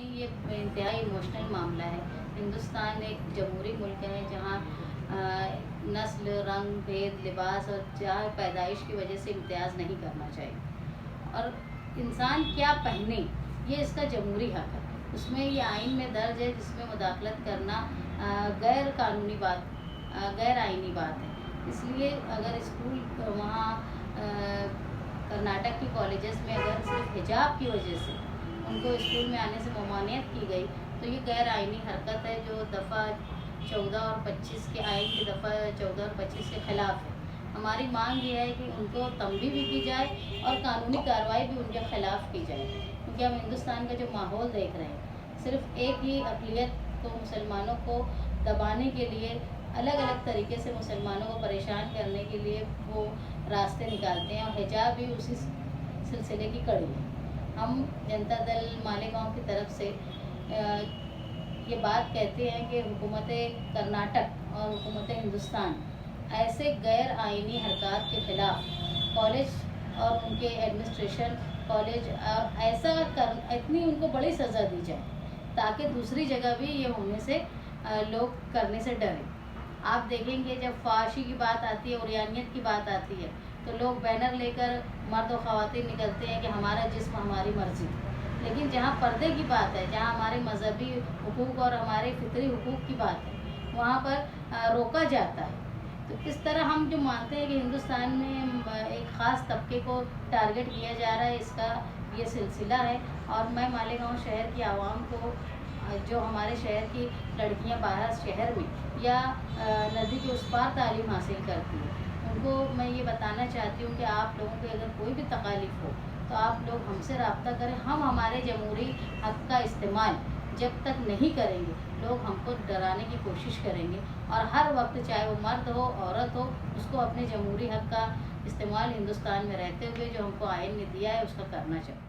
یہ انتہائی ایموشنل معاملہ ہے۔ ہندوستان ایک جمہوری ملک ہے جہاں نسل، رنگ، بھید، لباس اور جہاں پیدائش کی وجہ سے امتیاز نہیں کرنا چاہیے، اور انسان کیا پہنے یہ اس کا جمہوری حق ہے۔ اس میں یہ آئین میں درج ہے، جس میں مداخلت کرنا غیر قانونی بات، غیر آئینی بات ہے۔ اس لیے اگر اسکول وہاں کرناٹک کی کالجز میں اگر صرف حجاب کی وجہ سے ان کو اسکول میں آنے سے ممانعت کی گئی تو یہ غیر آئینی حرکت ہے، جو دفعہ 14 اور 25 کے آئین کی دفعہ 14 اور 25 کے خلاف ہے۔ ہماری مانگ یہ ہے کہ ان کو تنبیہ بھی کی جائے اور قانونی کارروائی بھی ان کے خلاف کی جائے، کیونکہ ہم ہندوستان کا جو ماحول دیکھ رہے ہیں، صرف ایک ہی اقلیت کو، مسلمانوں کو دبانے کے لیے، الگ الگ طریقے سے مسلمانوں کو پریشان کرنے کے لیے وہ راستے نکالتے ہیں، اور حجاب بھی اسی سلسلے کی کڑی ہے۔ ہم جنتا دل مالیگاؤں کی طرف سے یہ بات کہتے ہیں کہ حکومت کرناٹک اور حکومت ہندوستان ایسے غیر آئینی حرکات کے خلاف کالج اور ان کے ایڈمنسٹریشن، کالج ایسا اتنی ان کو بڑی سزا دی جائے تاکہ دوسری جگہ بھی یہ ہونے سے لوگ کرنے سے ڈریں۔ آپ دیکھیں گے جب فحاشی کی بات آتی ہے، عریانیت کی بات آتی ہے، تو لوگ بینر لے کر مرد و خواتین نکلتے ہیں کہ ہمارا جسم ہماری مرضی، لیکن جہاں پردے کی بات ہے، جہاں ہمارے مذہبی حقوق اور ہمارے فطری حقوق کی بات ہے، وہاں پر روکا جاتا ہے۔ تو اس طرح ہم جو مانتے ہیں کہ ہندوستان میں ایک خاص طبقے کو ٹارگٹ کیا جا رہا ہے، اس کا یہ سلسلہ ہے۔ اور میں مالیگاؤں شہر کی عوام کو، جو ہمارے شہر کی لڑکیاں باہر شہر میں یا ندی کے اس پار تعلیم حاصل کرتی ہیں، ان کو میں یہ بتانا چاہتی ہوں کہ آپ لوگوں کو اگر کوئی بھی تکالیف ہو تو آپ لوگ ہم سے رابطہ کریں۔ ہم ہمارے جمہوری حق کا استعمال جب تک نہیں کریں گے، لوگ ہم کو ڈرانے کی کوشش کریں گے، اور ہر وقت چاہے وہ مرد ہو، عورت ہو، اس کو اپنے جمہوری حق کا استعمال ہندوستان میں رہتے ہوئے جو ہم کو آئین نے دیا ہے اس کا کرنا چاہیے۔